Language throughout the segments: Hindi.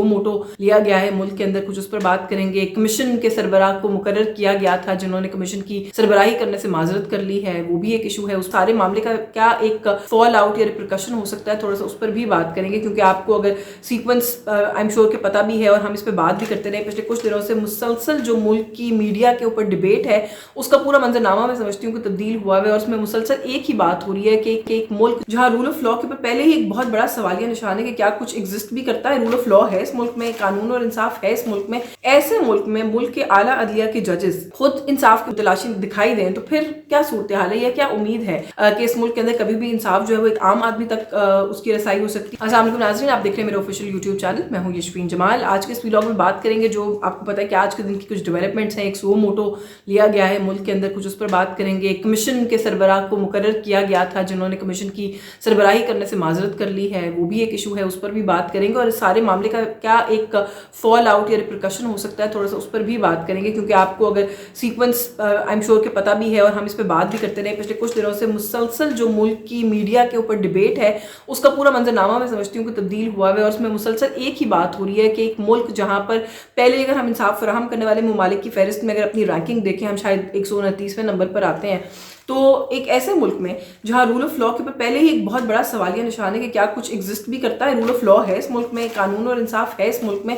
सुओ मोटो लिया गया है मुल्क के अंदर, कुछ उस पर बात करेंगे। कमीशन के सरबराह को मुकर्रर किया गया था जिन्होंने कमीशन की सरबराही करने से माजरत कर ली है, वो भी एक इशू है। उस सारे मामले का क्या एक फॉल आउट या रिप्रिकॉशन हो सकता है, थोड़ा सा उस पर भी बात करेंगे, क्योंकि आपको अगर सीक्वेंस आई एम श्योर के पता भी है और हम इस पर बात भी करते रहे पिछले कुछ दिनों से, मुसलसल जो मुल्क की मीडिया के ऊपर डिबेट है उसका पूरा मंजरनामा मैं समझती हूँ कि तब्दील हुआ है और उसमें मुसलसल एक ही बात हो रही है कि एक मुल्क जहाँ रूल ऑफ लॉ के ऊपर पहले ही एक बहुत बड़ा सवालिया निशान है कि क्या कुछ एग्जिस्ट भी करता है। रूल ऑफ लॉ है इस मुल्क में, कानून और इंसाफ है इस मुल्क में। ऐसे मुल्क में मुल्क के आला अदलिया के जजेस खुद इंसाफ की तलाशी दिखाई दें तो फिर क्या सूरत हाल है या क्या उम्मीद है कि इस मुल्क के अंदर कभी भी इंसाफ जो है वो एक आम आदमी तक उसकी रसाई हो सकती है। अस्सलाम वालेकुम नाज़रीन, आप देख रहे हैं मेरे ऑफिशियल यूट्यूब चैनल, मैं हूँ यशवीन जमाल। आज के इस व्लॉग में बात करेंगे जो आपको पता है कि आज के दिन की कुछ डेवलपमेंट्स हैं। एक सुओ मोटो लिया गया है मुल्क के अंदर, कुछ उस पर बात करेंगे। कमीशन के सरबराह को मुकर्रर किया गया था जिन्होंने कमीशन की सरबराही करने से माजरत कर ली है, वो भी एक इशू है, उस पर भी बात करेंगे। और इस सारे मामले का क्या एक फॉल आउट या रिप्रिकॉशन हो सकता है, थोड़ा सा उस पर भी बात करेंगे, क्योंकि आपको अगर सीक्वेंस आई एम श्योर के पता भी है और हम इस पर बात भी करते रहे पिछले कुछ दिनों से, मुसलसल जो मुल्क की मीडिया के ऊपर डिबेट है उसका पूरा मंजरनामा मैं समझती हूँ कि तब्दील हुआ है और उसमें मुसलसल एक ही बात हो रही है कि एक मुल्क जहाँ पर पहले अगर हम इंसाफ फराहम करने वाले ममालिक की फहरिस्त में अगर अपनी रैंकिंग देखें, हम शायद 129वें नंबर पर आते हैं। तो एक ऐसे मुल्क में जहाँ रूल ऑफ लॉ के ऊपर पहले ही एक बहुत बड़ा सवालिया निशान है कि क्या कुछ एग्जिस्ट भी करता है। रूल ऑफ लॉ है इस मुल्क में, कानून और इंसाफ है इस मुल्क में।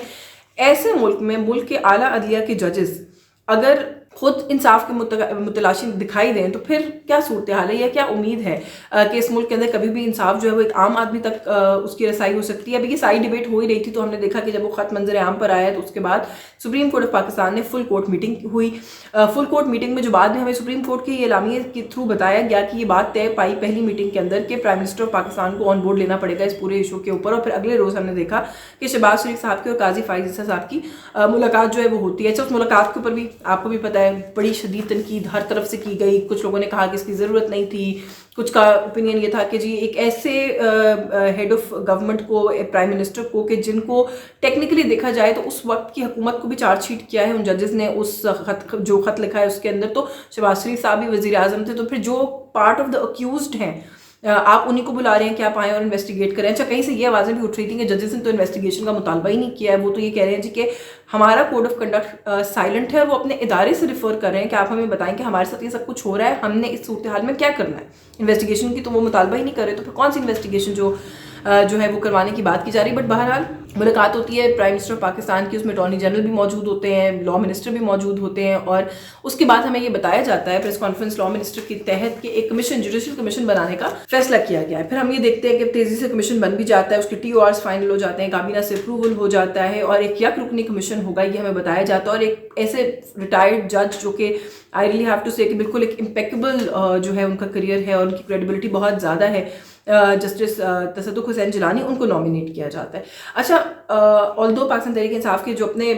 ऐसे मुल्क में मुल्क के आला अदलिया के जजेस अगर खुद इंसाफ के मुतलाशी दिखाई दें तो फिर क्या सूरत हाल है या क्या उम्मीद है कि इस मुल्क के अंदर कभी भी इंसाफ जो है वो एक आम आदमी तक उसकी रसाई हो सकती है। अभी ये सारी डिबेट हो ही रही थी तो हमने देखा कि जब वो खत मंजर आम पर आया तो उसके बाद सुप्रीम कोर्ट ऑफ पाकिस्तान ने फुल कोर्ट मीटिंग हुई। फुल कोर्ट मीटिंग में जो बाद में हमें सुप्रीम कोर्ट के एलामिये के थ्रू बताया गया कि ये बात तय पाई पहली मीटिंग के अंदर कि प्राइम मिनिस्टर ऑफ पाकिस्तान को ऑन बोर्ड लेना पड़ेगा इस पूरे इशू के ऊपर। और फिर अगले रोज हमने देखा कि शहबाज शरीफ साहब की और काजी फाइज ईसा साहब की मुलाकात जो है वो होती है। अच्छा, उस मुलाकात के ऊपर भी आपको भी पता है बड़ी शदीद तनकीद हर तरफ से की गई। कुछ लोगों ने कहा कि इसकी ज़रूरत नहीं थी, कुछ का ओपिनियन ये था कि जी एक ऐसे हेड ऑफ गवर्नमेंट को, प्राइम मिनिस्टर को, कि जिनको टेक्निकली देखा जाए तो उस वक्त की हुकूमत को भी चार्जशीट किया है उन जजेस ने उस जो खत लिखा है उसके अंदर, तो शहबाज शरीफ साहब भी वज़ीर आज़म थे। तो फिर जो पार्ट ऑफ द अक्यूज्ड हैं आप उन्हीं को बुला रहे हैं कि आप आएँ और इन्वेस्टिगेट करें। अच्छा, कहीं से ये आवाज़ें भी उठ रही थी कि जजेस ने तो इन्वेस्टिगेशन का मुतालबा ही नहीं किया है। वो तो ये कह रहे हैं जी कि हमारा कोड ऑफ कंडक्ट साइलेंट है और वो अपने इदारे से रिफर कर रहे हैं कि आप हमें बताएं कि हमारे साथ ये सब कुछ हो रहा है, हमने इस सूरत हाल में क्या करना है। इन्वेस्टिगेशन की तो वो मुतालबा ही नहीं कर रहे, तो फिर कौन सी इन्वेस्टिगेशन जो है वो करवाने की बात की जा रही। बट बहरहाल मुलाकात होती है प्राइम मिनिस्टर ऑफ पाकिस्तान की, उसमें अटॉर्नी जनरल भी मौजूद होते हैं, लॉ मिनिस्टर भी मौजूद होते हैं। और उसके बाद हमें ये बताया जाता है प्रेस कॉन्फ्रेंस लॉ मिनिस्टर के तहत कि एक कमीशन, जुडिशल कमीशन बनाने का फैसला किया गया है। फिर हम ये देखते हैं कि तेजी से कमीशन बन भी जाता है, उसके TORs फाइनल हो जाते हैं, काबीना से अप्रूवल हो जाता है और एक यक रुकनी कमीशन होगा ये हमें बताया जाता है। और एक ऐसे रिटायर्ड जज जो कि आई रियली हैव टू से कि बिल्कुल एक इम्पेक्केबल जो है उनका करियर है और उनकी क्रेडिबिलिटी बहुत ज़्यादा है, जस्टिस तसद्दुक़ हुसैन जिलानी, उनको नॉमिनेट किया जाता है। अच्छा, ऑल्दो पाकिस्तान तहरीक इंसाफ के जो अपने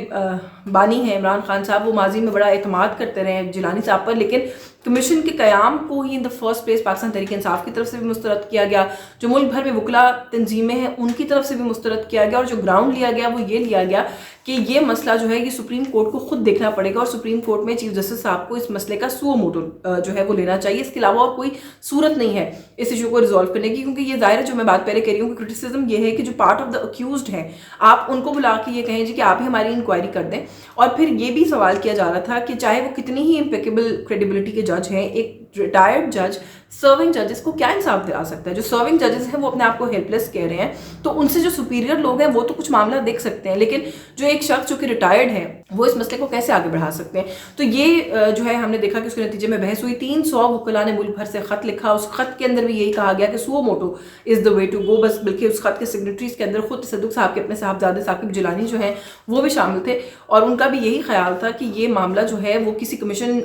बानी हैं इमरान खान साहब, वो माजी में बड़ा एतमाद करते रहे हैं जिलानी साहब पर, लेकिन कमीशन के क़याम को ही in the first place Pakistan Tehreek Insaf की तरफ से भी मुस्तरद किया गया, जो मुल्क भर में वकला तंजीमें हैं उनकी तरफ से भी मुस्तरद किया गया। और जो ग्राउंड लिया गया वो ये लिया गया कि ये मसला जो है ये सुप्रीम कोर्ट को खुद देखना पड़ेगा और सुप्रीम कोर्ट में चीफ जस्टिस साहब को इस मसले का सुओ मोटो जो है वो लेना चाहिए। इसके अलावा और कोई सूरत नहीं है इस इशू को रिजॉल्व करने की, क्योंकि ये जाहिर है जो मैं बात पहले कह रही हूँ कि क्रिटिसिज्म ये है कि जो पार्ट ऑफ द अक्यूज्ड हैं आप उनको बुला के ये कहें जी कि आप ही हमारी इंक्वायरी कर दें। और फिर ये भी सवाल किया जा रहा था कि चाहे वो कितनी ही इम्पेकेबल क्रेडिबिलिटी के जज हैं, एक रिटायर्ड जज सर्विंग जजेस को क्या इंसाफ दिला सकता है। जो सर्विंग जजेस हैं वो अपने आप को हेल्पलेस कह रहे हैं, तो उनसे जो सुपीरियर लोग हैं वो तो कुछ मामला देख सकते हैं, लेकिन जो एक शख्स जो कि रिटायर्ड है वो इस मसले को कैसे आगे बढ़ा सकते हैं। तो ये जो है हमने देखा कि उसके नतीजे में बहस हुई। 300 वकला ने मुल्क भर से खत लिखा, उस खत के अंदर भी यही कहा गया कि सुओ मोटो is the way to go. बस बल्कि उस खत के सिग्नेटरीज के अंदर खुद तसद्दुक़ साहब के अपने साहबजादे साकिब जिलानी जो हैं वो भी शामिल थे और उनका भी यही ख्याल था कि ये मामला जो है वो किसी कमीशन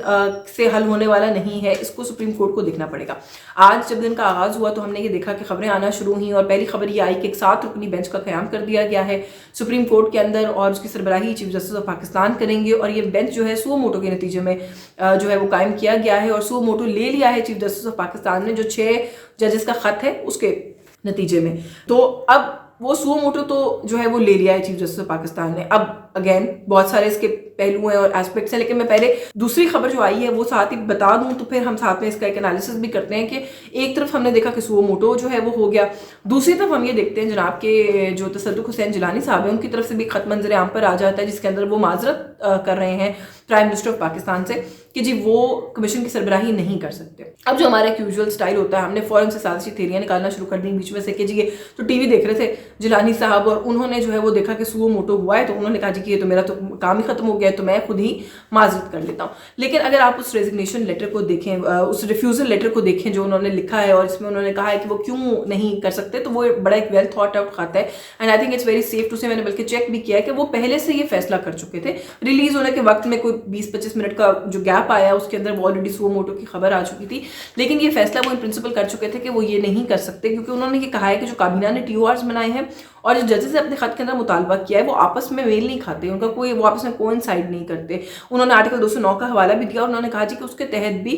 से हल होने वाला नहीं है, इसको सुप्रीम कोर्ट को देखना पड़ेगा। आज जब दिन का आगाज़ हुआ तो हमने ये देखा कि खबरें आना शुरू हुई और पहली खबर ये आई कि एक 7 रुकनी बेंच का क़याम कर दिया गया है सुप्रीम कोर्ट के अंदर और उसकी सरबराही चीफ जस्टिस ऑफ पाकिस्तान करेंगे। और ये बेंच जो है सुओ मोटो के नतीजे में जो है वो कायम किया गया है और सुओ मोटो ले लिया है चीफ जस्टिस ऑफ पाकिस्तान ने, जो 6 जजेस का खत है उसके नतीजे में। तो अब वो सुओ मोटो तो जो है वो ले लिया है चीफ जस्टिस ऑफ पाकिस्तान ने। अब अगेन बहुत सारे इसके पहलू हैं और एस्पेक्ट्स हैं, लेकिन मैं पहले दूसरी खबर जो आई है वो साथ ही बता दूं, तो फिर हम साथ में इसका एक एनालिसिस भी करते हैं कि एक तरफ हमने देखा कि सुओ मोटो जो है वो हो गया, दूसरी तरफ हम ये देखते हैं जनाब के जो तसद्दुक़ हुसैन जिलानी साहब हैं उनकी तरफ से भी खत मंजर आम पर आ जाता है, जिसके अंदर वो माजरत कर रहे हैं प्राइम मिनिस्टर ऑफ पाकिस्तान से कि जी वो कमीशन की सरबराही नहीं कर सकते। अब जो हमारा एक यूजुअल स्टाइल होता है, हमने फौरन से साजिशी थेरियां निकालना शुरू कर दी बीच में से कि जी ये तो टीवी देख रहे थे जिलानी साहब और उन्होंने जो है वो देखा कि सुओ मोटो हुआ है, तो उन्होंने कहा जी कि ये तो मेरा तो काम ही खत्म हो गया है, तो मैं खुद ही माजरत कर लेता हूँ। लेकिन अगर आप उस रेजिग्नेशन लेटर को देखें, उस रिफ्यूज़ल लेटर को देखें जो उन्होंने लिखा है और इसमें उन्होंने कहा है कि वो क्यों नहीं कर सकते, तो वो बड़ा एक वेल थॉट आउट खाता है and I think it's very safe to say. मैंने बल्कि चेक भी किया है कि वो पहले से ये फैसला कर चुके थे, रिलीज होने के वक्त में कोई 20-25 मिनट का जो गैप आया उसके अंदर वो ऑलरेडी सुओ मोटो की खबर आ चुकी थी, लेकिन ये फैसला वो इन प्रिंसिपल कर चुके थे कि वो ये नहीं कर सकते, क्योंकि उन्होंने ये कहा है कि जो काबीना ने TORs बनाए हैं और जो जजेस ने अपने खत के अंदर मुतालबा किया है वो आपस में मेल नहीं खाते, उनका कोई वो आपस में कोइंसाइड नहीं करते। उन्होंने आर्टिकल 209 का हवाला भी दिया और उन्होंने कहा जी कि उसके तहत भी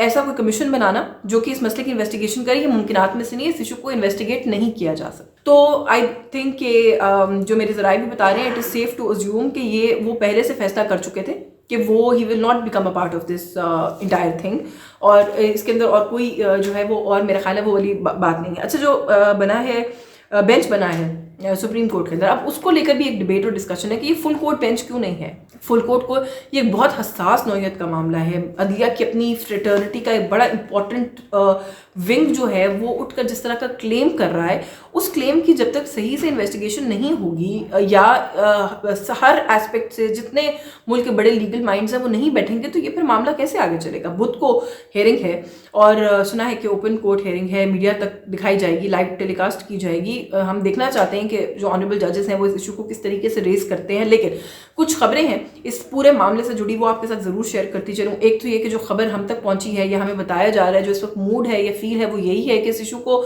ऐसा कोई कमीशन बनाना जो कि इस मसले की इन्वेस्टिगेशन करे, ये मुमकिनात में से नहीं है, इस इशू को इन्वेस्टिगेट नहीं किया जा सकता। तो आई थिंक कि जो मेरे ज़राए भी बता रहे हैं, it is safe to assume कि ये वो पहले से फैसला कर चुके थे कि वो he will not become a part of this entire thing, और इसके अंदर और कोई जो है वो और मेरा ख्याल है वो वाली बात नहीं है। अच्छा, जो बना है बेंच बना है सुप्रीम कोर्ट के अंदर, अब उसको लेकर भी एक डिबेट और डिस्कशन है कि ये फुल कोर्ट बेंच क्यों नहीं है। फुल कोर्ट को ये एक बहुत हसास नौयत का मामला है, अदलिया की अपनी फ्रेटर्निटी का एक बड़ा इंपॉर्टेंट विंग जो है वो उठकर जिस तरह का क्लेम कर रहा है, उस क्लेम की जब तक सही से इन्वेस्टिगेशन नहीं होगी या हर एस्पेक्ट से जितने मुल्क के बड़े लीगल माइंड्स हैं वो नहीं बैठेंगे, तो ये फिर मामला कैसे आगे चलेगा। बुध को हेयरिंग है और सुना है कि ओपन कोर्ट हेयरिंग है, मीडिया तक दिखाई जाएगी, लाइव टेलीकास्ट की जाएगी। हम देखना चाहते हैं कि जो ऑनरेबल जजेस हैं वो इस इशू को किस तरीके से रेज करते हैं, लेकिन कुछ खबरें हैं इस पूरे मामले से जुड़ी, वो आपके साथ ज़रूर शेयर करती चलूँ। एक तो ये कि जो खबर हम तक पहुंची है या हमें बताया जा रहा है, जो इस वक्त मूड है या फील है, वो यही है कि इस इशू को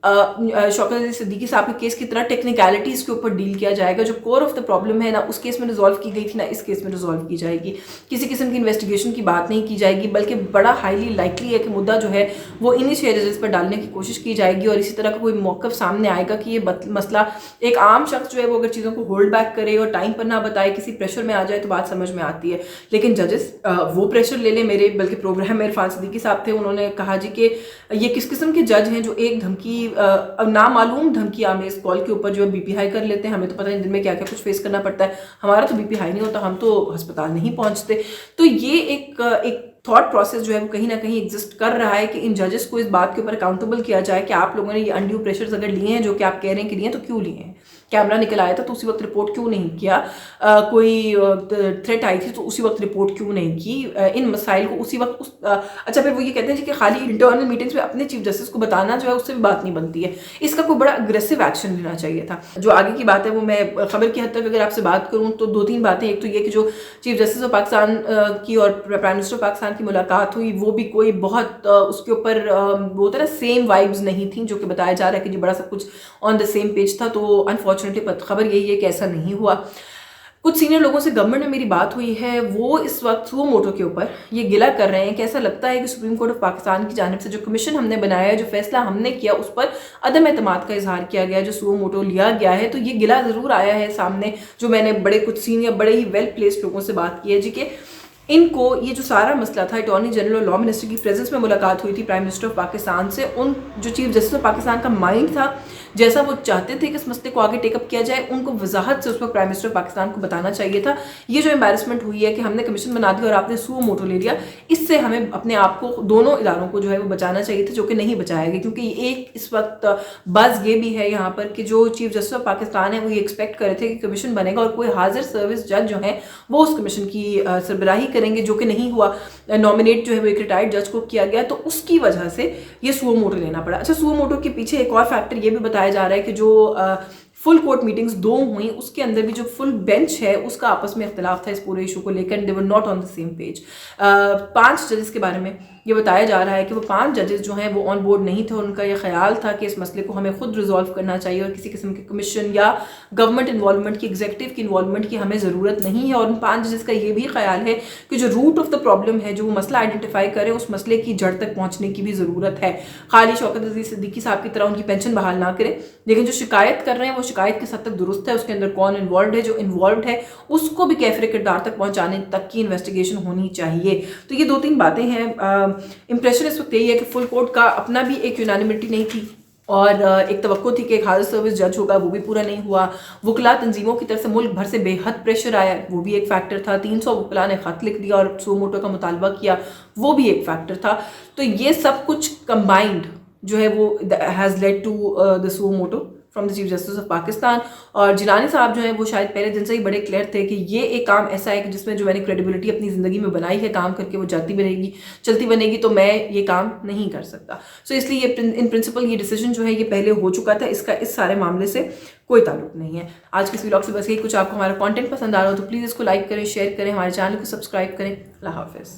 शौकत अली सिद्दीकी साहब के केस की तरह टेक्निकलिटीज़ के ऊपर डील किया जाएगा। जो कोर ऑफ द प्रॉब्लम है ना उस केस में रिजॉल्व की गई थी ना इस केस में रिजॉल्व की जाएगी। किसी किस्म की इन्वेस्टिगेशन की बात नहीं की जाएगी, बल्कि बड़ा हाईली लाइकली है कि मुद्दा जो है वो इन्हीं जजेस पर डालने की कोशिश की जाएगी और इसी तरह का कोई मौक़िफ़ सामने आएगा कि ये मसला एक आम शख्स जो है वो अगर चीज़ों को होल्ड बैक करे और टाइम पर ना बताए, किसी प्रेशर में आ जाए तो बात समझ में आती है। लेकिन जजेस वो प्रेशर ले लें, मेरे बल्कि प्रोग्राम में इरफान सिद्दीकी साहब थे, उन्होंने कहा जी कि ये किस किस्म के जज हैं जो एक धमकी नामालूम धमकी आमेज कॉल के ऊपर जो BP हाई कर लेते हैं। हमें तो पता नहीं दिन में क्या क्या कुछ फेस करना पड़ता है, हमारा तो BP हाई नहीं होता, हम तो अस्पताल नहीं पहुंचते। तो ये एक थॉट प्रोसेस जो है वो कहीं ना कहीं एग्जिस्ट कर रहा है कि इन जजेस को इस बात के ऊपर अकाउंटेबल किया जाए कि आप लोगों ने ये अनड्यू प्रेशर्स अगर लिए हैं जो कि आप कह रहे हैं कि लिए हैं, तो क्यों लिए हैं। कैमरा निकल आया था तो उसी वक्त रिपोर्ट क्यों नहीं किया, कोई थ्रेट आई थी तो उसी वक्त रिपोर्ट क्यों नहीं की, इन मसाइल को उसी वक्त अच्छा फिर वो ये कहते हैं कि खाली इंटरनल मीटिंग्स में अपने चीफ जस्टिस को बताना जो है उससे भी बात नहीं बनती है, इसका कोई बड़ा अग्रेसिव एक्शन लेना चाहिए था। जो आगे की बात है वो मैं खबर की हद तक अगर आपसे बात करूँ तो 2-3 बातें। एक तो ये कि जो चीफ जस्टिस ऑफ पाकिस्तान की और प्राइम मिनिस्टर ऑफ पाकिस्तान की मुलाकात हुई वो भी कोई बहुत उसके ऊपर वो होता है ना सेम वाइब्स नहीं थी जो कि बताया जा रहा है कि जी बड़ा सब कुछ ऑन द सेम पेज था। तो अनफॉर्चुनेटली खबर यही है कि ऐसा नहीं हुआ। कुछ सीनियर लोगों से गवर्नमेंट में मेरी बात हुई है, वो इस वक्त सुओ मोटो के ऊपर ये गिला कर रहे हैं कि ऐसा लगता है कि सुप्रीम कोर्ट ऑफ पाकिस्तान की जानिब से जो कमीशन हमने बनाया है, जो फैसला हमने किया, उस पर अदम एतमाद का इजहार किया गया, जो सुओ मोटो लिया गया है। तो ये गिला ज़रूर आया है सामने, जो मैंने बड़े कुछ सीनियर बड़े ही वेल प्लेस्ड लोगों से बात की है जी कि इनको ये जो सारा मसला था, अटॉर्नी जनरल और लॉ मिनिस्टर की प्रेजेंस में मुलाकात हुई थी प्राइम मिनिस्टर ऑफ पाकिस्तान से, उन जो चीफ जस्टिस ऑफ पाकिस्तान का माइंड था, जैसा वो चाहते थे कि इस मसले को आगे टेकअप किया जाए, उनको वजाहत से उस पर प्राइम मिनिस्टर ऑफ पाकिस्तान को बताना चाहिए था। ये जो एम्बेरसमेंट हुई है कि हमने कमीशन बना दिया और आपने सुओ मोटो ले लिया, इससे हमें अपने आप को, दोनों इदारों को जो है वो बचाना चाहिए था, जो कि नहीं बचाया गया। क्योंकि एक इस वक्त बज़ ये भी है यहाँ पर कि जो चीफ जस्टिस ऑफ पाकिस्तान है वो ये एक्सपेक्ट कर रहे थे कि कमीशन बनेगा और कोई हाजिर सर्विस जज जो है वो उस कमीशन की सरबराही करेंगे, जो कि नहीं हुआ। नॉमिनेट जो है वो एक रिटायर्ड जज को किया गया, तो उसकी वजह से ये सुओ मोटो लेना पड़ा। अच्छा, सुओ मोटो के पीछे एक और फैक्टर ये भी बताया जा रहा है कि जो फुल कोर्ट मीटिंग्स 2 हुई उसके अंदर भी जो फुल बेंच है उसका आपस में इख्तिलाफ था इस पूरे इशू को लेकर, they were not on the same page. 5 जजेस के बारे में ये बताया जा रहा है कि वो 5 जजेस जो हैं वो ऑन बोर्ड नहीं थे। उनका ये ख्याल था कि इस मसले को हमें खुद रिजॉल्व करना चाहिए और किसी किस्म के कमीशन या गवर्नमेंट इन्वॉल्वमेंट की, एग्जीक्यूटिव की इन्वॉल्वमेंट की हमें ज़रूरत नहीं है। और उन 5 जजेस का ये भी ख्याल है कि जो रूट ऑफ द प्रॉब्लम है, जो मसला आइडेंटिफाई करे, उस मसले की जड़ तक पहुंचने की भी ज़रूरत है। खाली शौकत अजीज सिद्दीकी साहब की तरह उनकी पेंशन बहाल ना करें, लेकिन जो शिकायत कर रहे हैं वो शिकायत किस हद तक दुरुस्त है, उसके अंदर कौन इन्वॉल्व है, जो इन्वॉल्व है उसको भी कैफरे किरदार तक पहुंचाने तक की इन्वेस्टिगेशन होनी चाहिए। तो ये 2-3 बातें हैं। इंप्रेशन इस वक्त यही है कि फुल कोर्ट का अपना भी एक यूनानिमिटी नहीं थी और एक तवक्को थी कि एक हाजिर सर्विस जज होगा, वो भी पूरा नहीं हुआ। वकला तंजीमों की तरफ से मुल्क भर से बेहद प्रेशर आया, वो भी एक फैक्टर था। 300 वकला ने खत लिख दिया और सुओ मोटो का मुतालबा किया, वो भी एक फैक्टर था। तो ये सब कुछ कंबाइंड जो है वो has led to the suo motu from the chief justice of Pakistan. और जिलानी साहब जो हैं वो शायद पहले दिन से ही बड़े क्लियर थे कि ये एक काम ऐसा है कि जिसमें जो मैंने क्रेडिबिलिटी अपनी ज़िंदगी में बनाई है काम करके, वो जाती बनेगी, चलती बनेगी, तो मैं ये काम नहीं कर सकता। सो इसलिए ये इन प्रिंसिपल ये डिसीजन जो है ये पहले हो चुका था, इसका इस सारे मामले से कोई ताल्लुक नहीं है। आज के इस व्लॉग से बस यही कुछ। आपको हमारा कंटेंट पसंद आ रहा हो तो प्लीज़ इसको लाइक करें, शेयर करें, हमारे चैनल को सब्सक्राइब करें। अल्लाह हाफ़िज़।